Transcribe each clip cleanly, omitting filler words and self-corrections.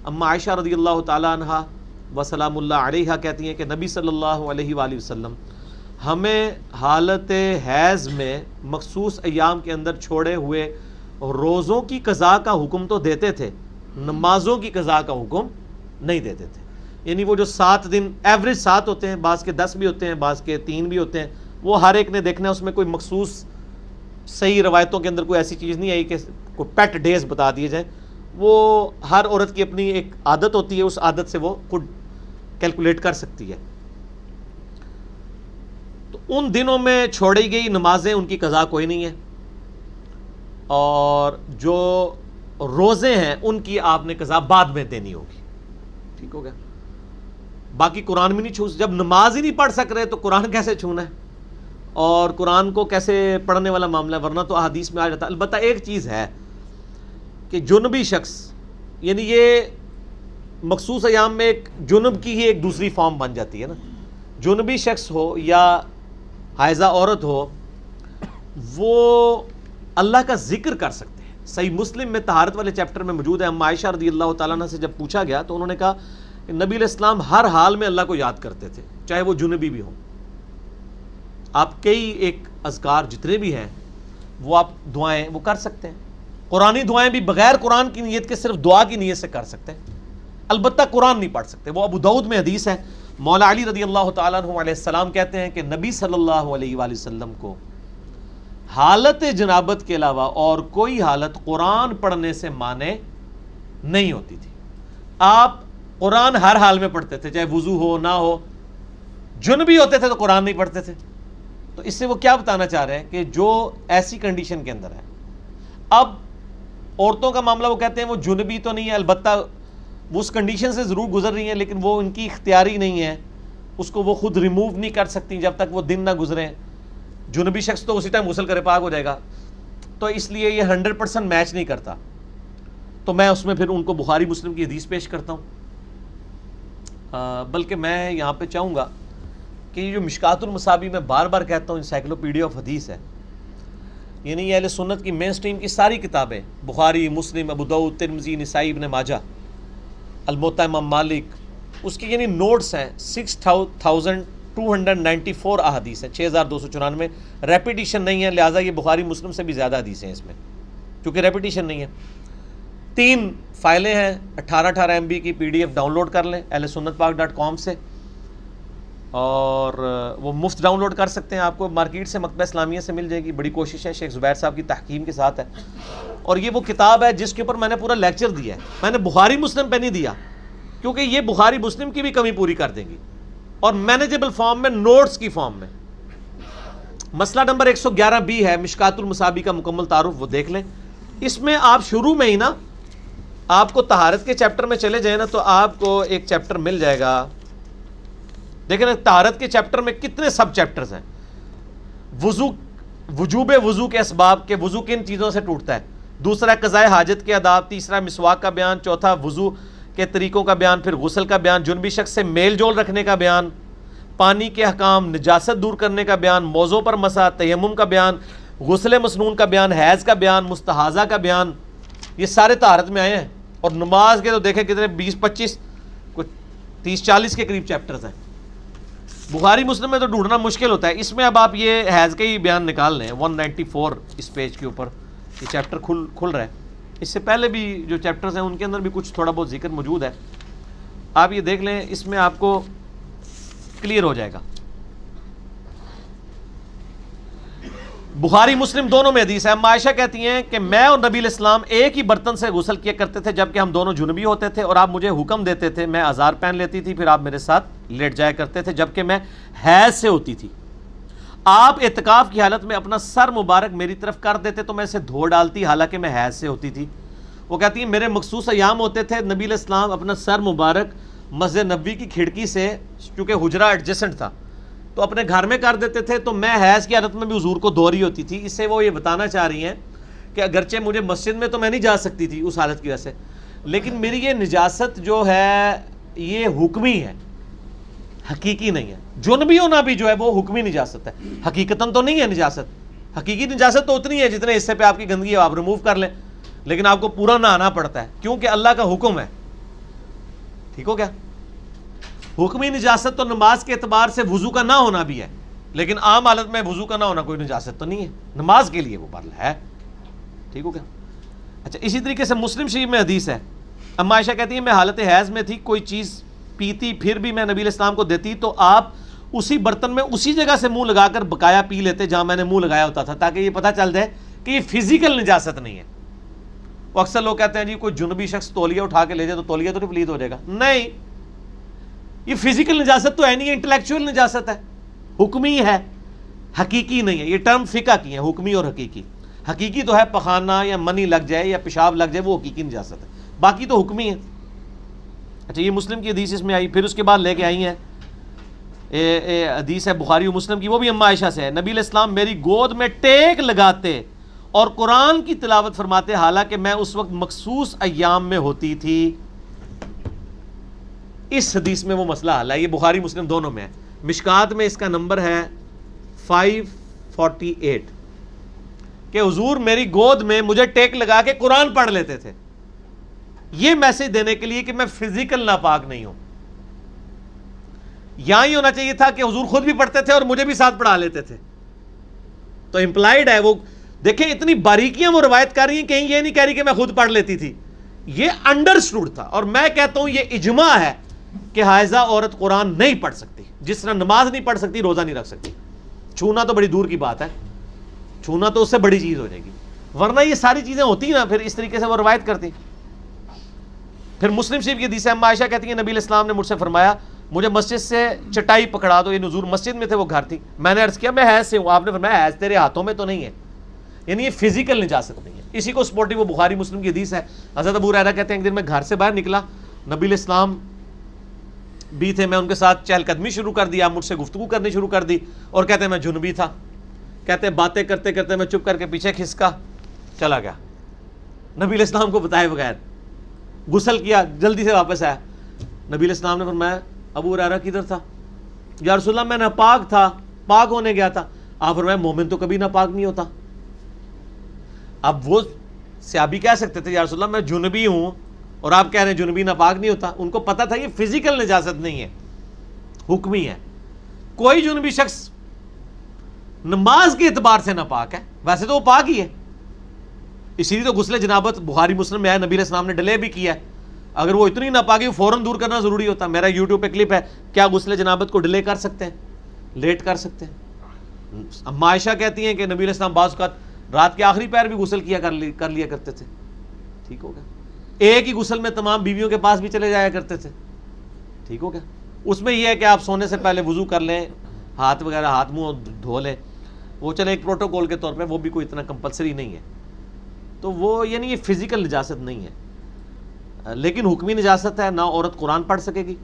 اما عائشہ رضی اللہ تعالیٰ عنہا وسلام اللہ علیہا کہتی ہیں کہ نبی صلی اللہ علیہ وآلہ وسلم ہمیں حالت حیض میں مخصوص ایام کے اندر چھوڑے ہوئے روزوں کی قضا کا حکم تو دیتے تھے، نمازوں کی قضا کا حکم نہیں دیتے تھے. یعنی وہ جو 7 دن ایوریج 7 ہوتے ہیں، بعض کے 10 بھی ہوتے ہیں، بعض کے 3 بھی ہوتے ہیں، وہ ہر ایک نے دیکھنا ہے. اس میں کوئی مخصوص صحیح روایتوں کے اندر کوئی ایسی چیز نہیں آئی کہ کوئی پیٹ ڈیز بتا دیے جائیں. وہ ہر عورت کی اپنی ایک عادت ہوتی ہے، اس عادت سے وہ خود کیلکولیٹ کر سکتی ہے. تو ان دنوں میں چھوڑی گئی نمازیں ان کی قضا کوئی نہیں ہے، اور جو روزے ہیں ان کی آپ نے قضا بعد میں دینی ہوگی. ٹھیک ہو گیا. باقی قرآن بھی نہیں چھو، جب نماز ہی نہیں پڑھ سک رہے تو قرآن کیسے چھونا ہے، اور قرآن کو کیسے پڑھنے والا معاملہ ہے، ورنہ تو احادیث میں آ جاتا ہے. البتہ ایک چیز ہے کہ جنبی شخص، یعنی یہ مخصوص ایام میں ایک جنب کی ہی ایک دوسری فارم بن جاتی ہے نا. جنبی شخص ہو یا حائضہ عورت ہو، وہ اللہ کا ذکر کر سکتے ہیں. صحیح مسلم میں طہارت والے چیپٹر میں موجود ہے. اما عائشہ رضی اللہ تعالیٰ عنہ سے جب پوچھا گیا تو انہوں نے کہا کہ نبی علیہ السلام ہر حال میں اللہ کو یاد کرتے تھے، چاہے وہ جنبی بھی ہوں. آپ کئی ایک اذکار جتنے بھی ہیں وہ آپ دعائیں وہ کر سکتے ہیں. قرآنی دعائیں بھی بغیر قرآن کی نیت کے صرف دعا کی نیت سے کر سکتے ہیں. البتہ قرآن نہیں پڑھ سکتے. وہ ابو داؤد میں حدیث ہے، مولا علی رضی اللہ تعالیٰ عنہ علیہ السلام کہتے ہیں کہ نبی صلی اللہ علیہ وآلہ وسلم کو حالت جنابت کے علاوہ اور کوئی حالت قرآن پڑھنے سے مانے نہیں ہوتی تھی. آپ قرآن ہر حال میں پڑھتے تھے، چاہے وضو ہو نہ ہو. جنبی ہوتے تھے تو قرآن نہیں پڑھتے تھے. تو اس سے وہ کیا بتانا چاہ رہے ہیں کہ جو ایسی کنڈیشن کے اندر ہے. اب عورتوں کا معاملہ وہ کہتے ہیں وہ جنبی تو نہیں ہے، البتہ وہ اس کنڈیشن سے ضرور گزر رہی ہیں، لیکن وہ ان کی اختیاری نہیں ہے، اس کو وہ خود ریموو نہیں کر سکتی جب تک وہ دن نہ گزریں. جنبی شخص تو اسی ٹائم غسل کرے پاک ہو جائے گا. تو اس لیے یہ 100% میچ نہیں کرتا. تو میں اس میں پھر ان کو بخاری مسلم کی حدیث پیش کرتا ہوں. بلکہ میں یہاں پہ چاہوں گا کہ یہ جو مشکات المصابیح میں بار بار کہتا ہوں انسائکلوپیڈیا آف حدیث ہے، یعنی یہ اہل سنت کی مین سٹریم کی ساری کتابیں، بخاری، مسلم، ابو داؤد، ترمذی، نسائی، ابن ماجہ، الموطا امام مالک، اس کی یعنی نوٹس ہیں 6294 احادیث ہیں، 6294. ریپیٹیشن نہیں ہے، لہٰذا یہ بخاری مسلم سے بھی زیادہ حدیث ہیں اس میں، کیونکہ ریپیٹیشن نہیں ہے. 3 فائلیں ہیں 18 MB کی PDF ڈاؤن لوڈ کر لیں ahlsunnatpak.com سے، اور وہ مفت ڈاؤن لوڈ کر سکتے ہیں. آپ کو مارکیٹ سے مکتبہ اسلامیہ سے مل جائے گی. بڑی کوشش ہے، شیخ زبیر صاحب کی تحکیم کے ساتھ ہے. اور یہ وہ کتاب ہے جس کے اوپر میں نے پورا لیکچر دیا ہے. میں نے بخاری مسلم پہ نہیں دیا کیونکہ یہ بخاری مسلم کی بھی کمی پوری کر دیں گی، اور مینیجیبل فارم میں، نوٹس کی فارم میں. مسئلہ نمبر 111B ہے مشکات المصابیح کا مکمل تعارف، وہ دیکھ لیں. اس میں آپ شروع میں ہی نا، آپ کو طہارت کے چیپٹر میں چلے جائیں نا تو آپ کو ایک چیپٹر مل جائے گا. دیکھیں نا طہارت کے چیپٹر میں کتنے سب چیپٹرز ہیں. وضو، وجوب وضو کے اسباب، کہ وضو کن چیزوں سے ٹوٹتا ہے. دوسرا قضاء حاجت کے آداب. تیسرا مسواک کا بیان. چوتھا وضو کے طریقوں کا بیان. پھر غسل کا بیان. جنبی شخص سے میل جول رکھنے کا بیان. پانی کے احکام. نجاست دور کرنے کا بیان. موضوع پر مسح. تیمم کا بیان. غسل مسنون کا بیان. حیض کا بیان. مستحاضہ کا بیان. یہ سارے طہارت میں آئے ہیں. اور نماز کے تو دیکھیں کتنے 20-25 کچھ 30-40 کے قریب چیپٹرز ہیں. بخاری مسلم میں تو ڈھونڈنا مشکل ہوتا ہے. اس میں اب آپ یہ حیض کے ہی بیان نکال لیں. 194 اس پیج کے اوپر یہ چیپٹر کھل رہا ہے. اس سے پہلے بھی جو چیپٹرز ہیں ان کے اندر بھی کچھ تھوڑا بہت ذکر موجود ہے. آپ یہ دیکھ لیں، اس میں آپ کو کلیئر ہو جائے گا. بخاری مسلم دونوں میں حدیث ہے. اما عائشہ کہتی ہیں کہ میں اور نبی علیہ السلام ایک ہی برتن سے غسل کیا کرتے تھے جبکہ ہم دونوں جنبی ہوتے تھے، اور آپ مجھے حکم دیتے تھے، میں ازار پہن لیتی تھی، پھر آپ میرے ساتھ لیٹ جایا کرتے تھے جبکہ میں حیض سے ہوتی تھی. آپ اعتکاف کی حالت میں اپنا سر مبارک میری طرف کر دیتے تو میں اسے دھو ڈالتی حالانکہ میں حیض سے ہوتی تھی. وہ کہتی ہیں میرے مخصوص ایام ہوتے تھے، نبی علیہ السلام اپنا سر مبارک مسجد نبوی کی کھڑکی سے، چونکہ حجرہ ایڈجسنٹ تھا، تو اپنے گھر میں کر دیتے تھے، تو میں حیض کی حالت میں بھی حضور کو دھو رہی ہوتی تھی. اس سے وہ یہ بتانا چاہ رہی ہیں کہ اگرچہ مجھے مسجد میں تو میں نہیں جا سکتی تھی اس حالت کی وجہ سے، لیکن میری یہ نجاست جو ہے یہ حکمی ہے، حقیقی نہیں ہے. جنبی ہونا بھی جو ہے وہ حکمی نجاست ہے، حقیقتاً تو نہیں ہے نجاست. حقیقی نجاست تو اتنی ہے جتنے حصے پہ آپ کی گندگی ہے آپ ریموو کر لیں، لیکن آپ کو پورا نہانا پڑتا ہے کیونکہ اللہ کا حکم ہے. ٹھیک ہو گیا. حکمی نجاست تو نماز کے اعتبار سے وضو کا نہ ہونا بھی ہے، لیکن عام حالت میں وضو کا نہ ہونا کوئی نجاست تو نہیں ہے، نماز کے لیے وہ فرض ہے. ٹھیک ہو گیا. اچھا اسی طریقے سے مسلم شریف میں حدیث ہے، اما عائشہ کہتی ہیں میں حالت حیض میں تھی، کوئی چیز پیتی پھر بھی میں نبی علیہ السلام کو دیتی تو آپ اسی برتن میں اسی جگہ سے منہ لگا کر بقایا پی لیتے جہاں میں نے منہ لگایا ہوتا تھا، تاکہ یہ پتہ چل جائے کہ یہ فزیکل نجاست نہیں ہے. وہ اکثر لوگ کہتے ہیں جی کوئی جنبی شخص تولیہ اٹھا کے لے جائے تو تولیہ تو نہیں پلید ہو جائے گا. نہیں، یہ فزیکل نجاست تو ہے نہیں، انٹلیکچوئل نجاست ہے، حکمی ہے، حقیقی نہیں ہے. یہ ٹرم فقہ کی ہیں، حکمی اور حقیقی. حقیقی تو ہے پخانہ یا منی لگ جائے یا پیشاب لگ جائے، وہ حقیقی نجاست ہے، باقی تو حکمی ہے. اچھا یہ مسلم کی حدیث اس میں آئی. پھر اس کے بعد لے کے آئی ہیں حدیث ہے بخاری و مسلم کی، وہ بھی اما عائشہ سے ہے. نبی علیہ السلام میری گود میں ٹیک لگاتے اور قرآن کی تلاوت فرماتے، حالانکہ میں اس وقت مخصوص ایام میں ہوتی تھی. اس حدیث میں وہ مسئلہ حل ہے، یہ بخاری مسلم دونوں میں ہے. مشکات میں اس کا نمبر ہے 548 کہ حضور میری گود میں مجھے ٹیک لگا کے قرآن پڑھ لیتے تھے، یہ میسج دینے کے لیے کہ میں فزیکل ناپاک نہیں ہوں. یہاں ہی ہونا چاہیے تھا کہ حضور خود بھی پڑھتے تھے اور مجھے بھی ساتھ پڑھا لیتے تھے. تو امپلائڈ ہے وہ، دیکھیں اتنی باریکیاں وہ روایت کر رہی ہیں، کہیں یہ نہیں کہہ رہی کہ میں خود پڑھ لیتی تھی، یہ انڈرسٹوڈ تھا. اور میں کہتا ہوں یہ اجماع ہے کہ حائضہ عورت قرآن نہیں پڑھ سکتی، جس طرح نماز نہیں پڑھ سکتی روزہ نہیں رکھ سکتی. چھونا تو بڑی دور کی بات ہے، چھونا تو اس سے بڑی چیز ہو جائے گی، ورنہ یہ ساری چیزیں ہوتی نا پھر اس طریقے سے وہ روایت کرتی. پھر مسلم شریف کی حدیث ہے، اما عائشہ کہتی ہیں نبی علیہ السلام نے مجھ سے فرمایا مجھے مسجد سے چٹائی پکڑا دو. یہ حضور مسجد میں تھے، وہ گھر تھی. میں نے عرض کیا میں حیض سے ہوں، آپ نے فرمایا حیض تیرے ہاتھوں میں تو نہیں ہے، یعنی یہ فزیکل نجاست نہیں ہے. اسی کو سپورٹنگ وہ بخاری مسلم کی حدیث ہے. حضرت ابو ہریرہ کہتے ہیں ایک دن میں گھر سے باہر نکلا، نبی علیہ السلام بھی تھے، میں ان کے ساتھ چہل قدمی شروع کر دیا، مجھ سے گفتگو کرنی شروع کر دی، اور کہتے ہیں میں جنبی تھا. کہتے ہیں باتیں کرتے کرتے میں چپ کر کے پیچھے کھسکا چلا گیا نبی علیہ السلام کو بتائے بغیر. غسل کیا، جلدی سے واپس آیا. نبی علیہ السلام نے فرمایا ابو ہریرہ کدھر تھا؟ یا رسول اللہ میں ناپاک تھا، پاک ہونے گیا تھا. آپ فرمایا مومن تو کبھی ناپاک نہیں ہوتا. اب وہ صحابی کہہ سکتے تھے یا رسول اللہ میں جنبی ہوں، اور آپ کہہ رہے ہیں جنبی ناپاک نہیں ہوتا. ان کو پتا تھا یہ فزیکل نجاست نہیں ہے، حکمی ہے. کوئی جنبی شخص نماز کے اعتبار سے ناپاک ہے، ویسے تو وہ پاک ہی ہے. اسی لیے تو غسل جنابت بخاری مسلم میں ہے، نبی علیہ السلام نے ڈیلے بھی کیا ہے. اگر وہ اتنی ناپاکی فوراً دور کرنا ضروری ہوتا. میرا یوٹیوب پہ کلپ ہے، کیا غسل جنابت کو ڈیلے کر سکتے ہیں، لیٹ کر سکتے ہیں. اما عائشہ کہتی ہیں کہ نبی علیہ السلام بعض اوقات رات کے آخری پہر بھی غسل کر لیا کرتے تھے. ٹھیک ہو گیا. ایک ہی غسل میں تمام بیویوں کے پاس بھی چلے جایا کرتے تھے. ٹھیک ہو گیا. اس میں یہ ہے کہ آپ سونے سے پہلے وضو کر لیں، ہاتھ وغیرہ ہاتھ منہ دھو لیں، وہ چلے ایک پروٹوکول کے طور پہ، وہ بھی کوئی اتنا کمپلسری نہیں ہے. تو وہ یعنی یہ فزیکل نجاست نہیں ہے، لیکن حکمی نجاست ہے. نہ عورت قرآن پڑھ سکے گی.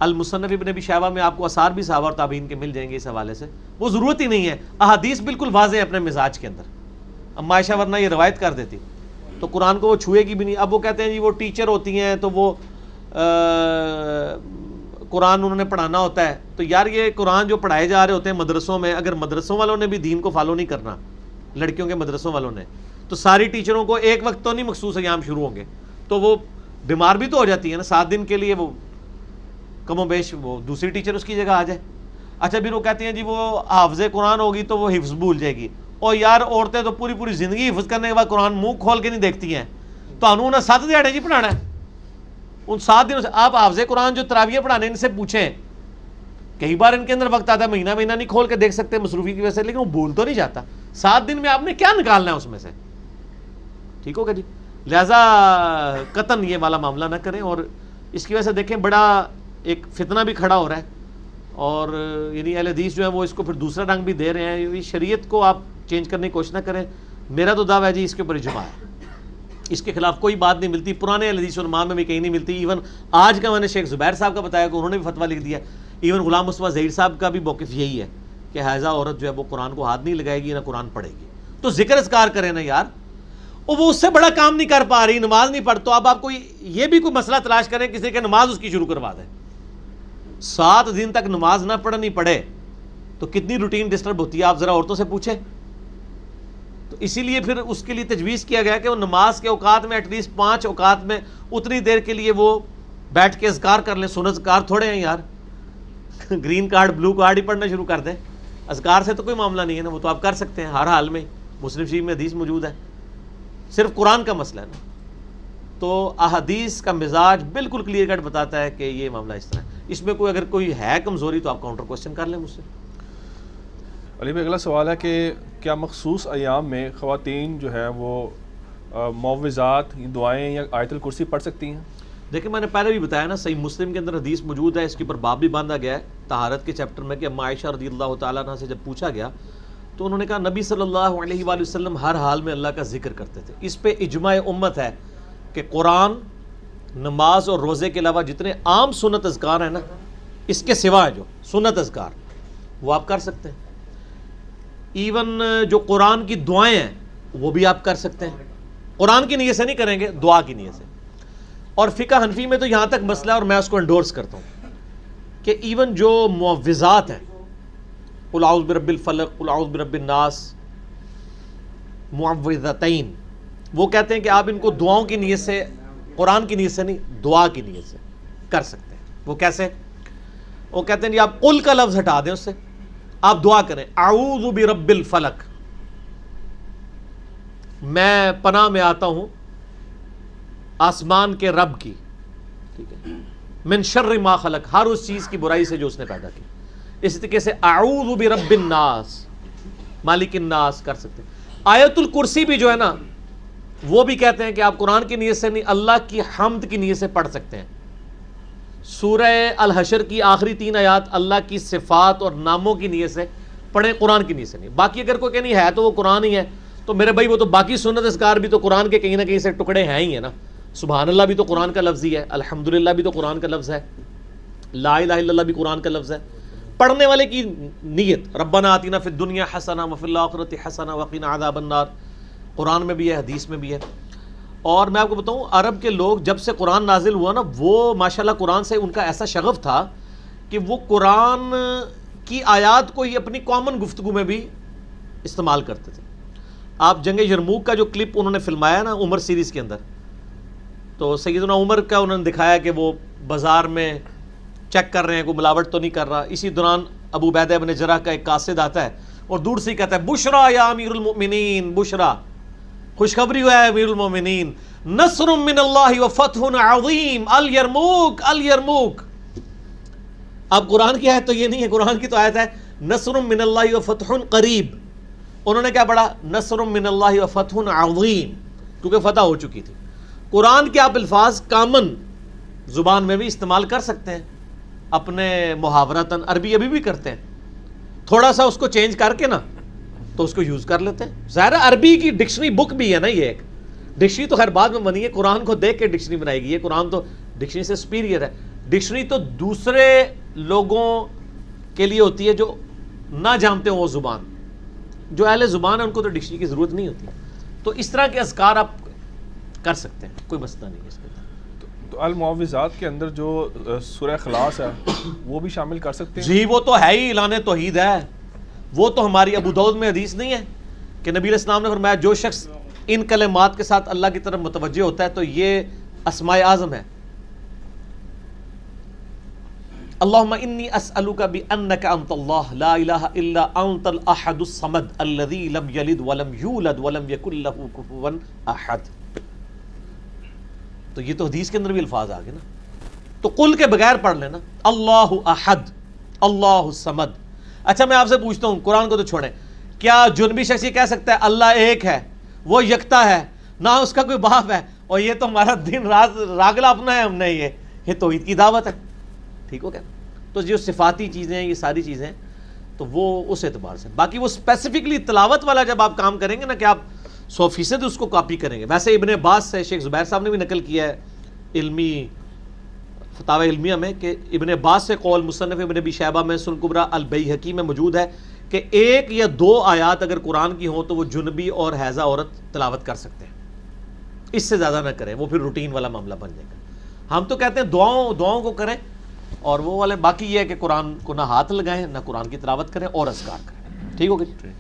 المصنف ابن ابی شیبہ میں آپ کو آثار بھی صحابہ اور تابعین کے مل جائیں گے اس حوالے سے. وہ ضرورت ہی نہیں ہے، احادیث بالکل واضح ہے اپنے مزاج کے اندر. اما عائشہ ورنہ یہ روایت کر دیتی تو قرآن کو وہ چھوئے گی بھی نہیں. اب وہ کہتے ہیں جی وہ ٹیچر ہوتی ہیں تو وہ قرآن انہوں نے پڑھانا ہوتا ہے. تو یار یہ قرآن جو پڑھائے جا رہے ہوتے ہیں مدرسوں میں، اگر مدرسوں والوں نے بھی دین کو فالو نہیں کرنا، لڑکیوں کے مدرسوں والوں نے، تو ساری ٹیچروں کو ایک وقت تو نہیں مخصوص ایام شروع ہوں گے، تو وہ بیمار بھی تو ہو جاتی ہے نا. 7 دن کے لیے وہ کم و بیش وہ دوسری ٹیچر اس کی جگہ آ جائے. اچھا پھر وہ کہتی ہیں جی وہ حافظ قرآن ہوگی تو وہ حفظ بھول جائے گی. اور یار عورتیں تو پوری پوری زندگی حفظ کرنے کے بعد قرآن منہ کھول کے نہیں دیکھتی ہیں. تو انہوں نے 7 دیہڑے جی پڑھانا ہے. ان 7 دنوں سے آپ حافظ قرآن جو تراویح پڑھانے ان سے پوچھیں، کئی بار ان کے اندر وقت آتا ہے مہینہ نہیں کھول کے دیکھ سکتے مصروفی کی وجہ سے، لیکن وہ بھول تو نہیں جاتا. 7 دن میں آپ نے کیا نکالنا ہے اس میں سے. ٹھیک ہوگا جی. لہذا قطن یہ والا معاملہ نہ کریں. اور اس کی وجہ سے دیکھیں بڑا ایک فتنہ بھی کھڑا ہو رہا ہے، اور یعنی اہل حدیث جو ہے وہ اس کو پھر دوسرا رنگ بھی دے رہے ہیں. شریعت کو آپ چینج کرنے کی کوشش نہ کریں. میرا تو دعویٰ ہے جی اس کے اوپر اجماع ہے، اس کے خلاف کوئی بات نہیں ملتی. پرانے اہل حدیث علماء میں بھی کہیں نہیں ملتی. ایون آج کا میں نے شیخ زبیر صاحب کا بتایا کہ انہوں نے بھی فتویٰ لکھ دیا. ایون غلام مصطفیٰ ظہیر صاحب کا بھی موقف یہی ہے کہ حائضہ عورت جو ہے وہ قرآن کو ہاتھ نہیں لگائے گی نہ قرآن پڑھے گی. تو ذکر اذکار کریں نا یار، وہ اس سے بڑا کام نہیں کر پا رہی، نماز نہیں پڑھ. تو اب آپ کو یہ بھی کوئی مسئلہ تلاش کریں کسی کہ نماز اس کی شروع کروا دیں. 7 دن تک نماز نہ پڑھنی پڑے تو کتنی روٹین ڈسٹرب ہوتی ہے، آپ ذرا عورتوں سے پوچھیں. تو اسی لیے پھر اس کے لیے تجویز کیا گیا کہ وہ نماز کے اوقات میں ایٹ لیسٹ 5 اوقات میں اتنی دیر کے لیے وہ بیٹھ کے اذکار کر لیں، سنت اذکار تھوڑے ہیں یار، گرین کارڈ بلو کارڈ ہی پڑھنا شروع کر دیں، اذکار سے تو کوئی معاملہ نہیں ہے نا، وہ تو آپ کر سکتے ہیں ہر حال میں، مسلم شریف میں حدیث موجود ہے، صرف قرآن کا مسئلہ ہے نا۔ تو احادیث کا مزاج بالکل کلیئر کٹ بتاتا ہے کہ یہ معاملہ اس طرح ہے، اس میں کوئی اگر کوئی ہے کمزوری تو آپ کاؤنٹر کوسچن کر لیں مجھ سے۔ علی بھائی اگلا سوال ہے کہ کیا مخصوص ایام میں خواتین جو ہے وہ معوذات، دعائیں یا آیت الکرسی پڑھ سکتی ہیں؟ دیکھیں میں نے پہلے بھی بتایا نا، صحیح مسلم کے اندر حدیث موجود ہے، اس کے اوپر باب بھی باندھا گیا ہے طہارت کے چیپٹر میں، کہ اما عائشہ رضی اللہ تعالیٰ عنہ سے جب پوچھا گیا تو انہوں نے کہا نبی صلی اللہ علیہ وآلہ وسلم ہر حال میں اللہ کا ذکر کرتے تھے۔ اس پہ اجماع امت ہے کہ قرآن، نماز اور روزے کے علاوہ جتنے عام سنت اذکار ہیں نا، اس کے سوا جو سنت اذکار وہ آپ کر سکتے ہیں، ایون جو قرآن کی دعائیں ہیں وہ بھی آپ کر سکتے ہیں، قرآن کی نیت سے نہیں کریں گے، دعا کی نیت سے۔ اور فقہ حنفی میں تو یہاں تک مسئلہ ہے اور میں اس کو انڈورس کرتا ہوں کہ ایون جو معوذات ہیں، قل اعوذ برب الفلق، قل اعوذ برب الناس، معوذتین، وہ کہتے ہیں کہ آپ ان کو دعاؤں کی نیت سے، قرآن کی نیت سے نہیں، دعا کی نیت سے کر سکتے ہیں۔ وہ کیسے؟ وہ کہتے ہیں کہ آپ قل کا لفظ ہٹا دیں، اس سے آپ دعا کریں اعوذ برب الفلق، میں پناہ میں آتا ہوں آسمان کے رب کی، ٹھیک ہے، من شر ما خلق، ہر اس چیز کی برائی سے جو اس نے پیدا کی۔ اس طریقے سے اعوذ برب الناس، مالک الناس کر سکتے ہیں۔ آیت الکرسی بھی جو ہے نا، وہ بھی کہتے ہیں کہ آپ قرآن کی نیت سے نہیں، اللہ کی حمد کی نیت سے پڑھ سکتے ہیں۔ سورہ الحشر کی آخری 3 آیات اللہ کی صفات اور ناموں کی نیت سے پڑھیں، قرآن کی نیت سے نہیں۔ باقی اگر کوئی کہ نہیں ہے تو وہ قرآن ہی ہے، تو میرے بھائی وہ تو باقی سنت اذکار بھی تو قرآن کے کہیں نہ کہیں سے ٹکڑے ہیں ہی ہیں نا۔ سبحان اللہ بھی تو قرآن کا لفظ ہی ہے، الحمدللہ بھی تو قرآن کا لفظ ہے، لا الہ الا اللہ بھی قرآن کا لفظ ہے۔ پڑھنے والے کی نیت، ربنا آتنا فی الدنیا حسنہ وفی الآخرۃ حسنہ وقنا عذاب النار، قرآن میں بھی ہے، حدیث میں بھی ہے۔ اور میں آپ کو بتاؤں، عرب کے لوگ جب سے قرآن نازل ہوا نا، وہ ماشاءاللہ قرآن سے ان کا ایسا شغف تھا کہ وہ قرآن کی آیات کو ہی اپنی کامن گفتگو میں بھی استعمال کرتے تھے۔ آپ جنگ یرموک کا جو کلپ انہوں نے فلمایا نا عمر سیریز کے اندر، تو سیدنا عمر کا انہوں نے دکھایا کہ وہ بازار میں چیک کر رہے ہیں کوئی ملاوٹ تو نہیں کر رہا۔ اسی دوران ابو عبیدہ بن جراح کا ایک قاصد آتا ہے اور دور سے کہتا ہے بشرا یا امیر المؤمنین، بشرا، خوشخبری ہوا ہے امیر المومنین، نصر من اللہ وفتح عظیم، الیرموک الیرموک۔ اب قرآن کی آیت تو یہ نہیں ہے، قرآن کی تو آیت ہے نصر من اللہ وفتح قریب، انہوں نے کیا پڑھا؟ نصر من اللہ وفتح عظیم، کیونکہ فتح ہو چکی تھی۔ قرآن کے آپ الفاظ کامن زبان میں بھی استعمال کر سکتے ہیں، اپنے محاورتاً، عربی ابھی بھی کرتے ہیں، تھوڑا سا اس کو چینج کر کے نا تو اس کو یوز کر لیتے ہیں۔ ظاہر عربی کی ڈکشنری بک بھی ہے نا، یہ ایک ڈکشنری تو خیر بعد میں بنی ہے، قرآن کو دیکھ کے ڈکشنری بنائی گئی ہے، قرآن تو ڈکشنری سے سپیریئر ہے۔ ڈکشنری تو دوسرے لوگوں کے لیے ہوتی ہے جو نہ جانتے ہوں وہ زبان، جو اہل زبان ہے ان کو تو ڈکشنری کی ضرورت نہیں ہوتی۔ تو اس طرح کے اذکار آپ کر سکتے ہیں، کوئی مسئلہ نہیں ہے اس میں۔ تو المعوذات کے اندر جو سورہ اخلاص ہے وہ بھی شامل کر سکتے ہیں؟ جی وہ تو ہے ہی اعلان توحید ہے، وہ تو ہماری ابو داؤد میں حدیث نہیں ہے کہ نبی علیہ السلام نے فرمایا جو شخص ان کلمات کے ساتھ اللہ کی طرف متوجہ ہوتا ہے تو یہ اسماء اعظم ہے، اللہم انی اسألک بانک انت اللہ لا الہ الا انت الاحد الصمد الذی لم یلد ولم یولد ولم یکن لہ کفوا احد۔ تو یہ تو حدیث کے اندر بھی الفاظ آ گئے نا، تو قل کے بغیر پڑھ لینا اللہ احد اللہ الصمد۔ اچھا میں آپ سے پوچھتا ہوں، قرآن کو تو چھوڑیں، کیا جنبی شخص یہ کہہ سکتا ہے اللہ ایک ہے، وہ یکتا ہے، نہ اس کا کوئی باپ ہے، اور یہ تو ہمارا دن رات راگلا اپنا ہے، ہم نے یہ توحید کی دعوت ہے؟ ٹھیک ہو گیا؟ تو جو صفاتی چیزیں ہیں، یہ ساری چیزیں، تو وہ اس اعتبار سے۔ باقی وہ اسپیسیفکلی تلاوت والا جب آپ کام کریں گے نا کہ آپ 100% اس کو کاپی کریں گے۔ ویسے ابن عباس سے شیخ زبیر صاحب نے بھی نقل کیا ہے علمی فتاوی علمیہ میں کہ ابن عباس سے قول مصنف ابن ابی شیبہ میں سنن کبریٰ البیہقی میں موجود ہے کہ 1 یا 2 آیات اگر قرآن کی ہوں تو وہ جنبی اور حیضہ عورت تلاوت کر سکتے ہیں، اس سے زیادہ نہ کریں، وہ پھر روٹین والا معاملہ بن جائے گا۔ ہم تو کہتے ہیں دعاؤں کو کریں، اور وہ والے باقی یہ ہے کہ قرآن کو نہ ہاتھ لگائیں، نہ قرآن کی تلاوت کریں اور اذکار کریں۔ ٹھیک ہو گیا؟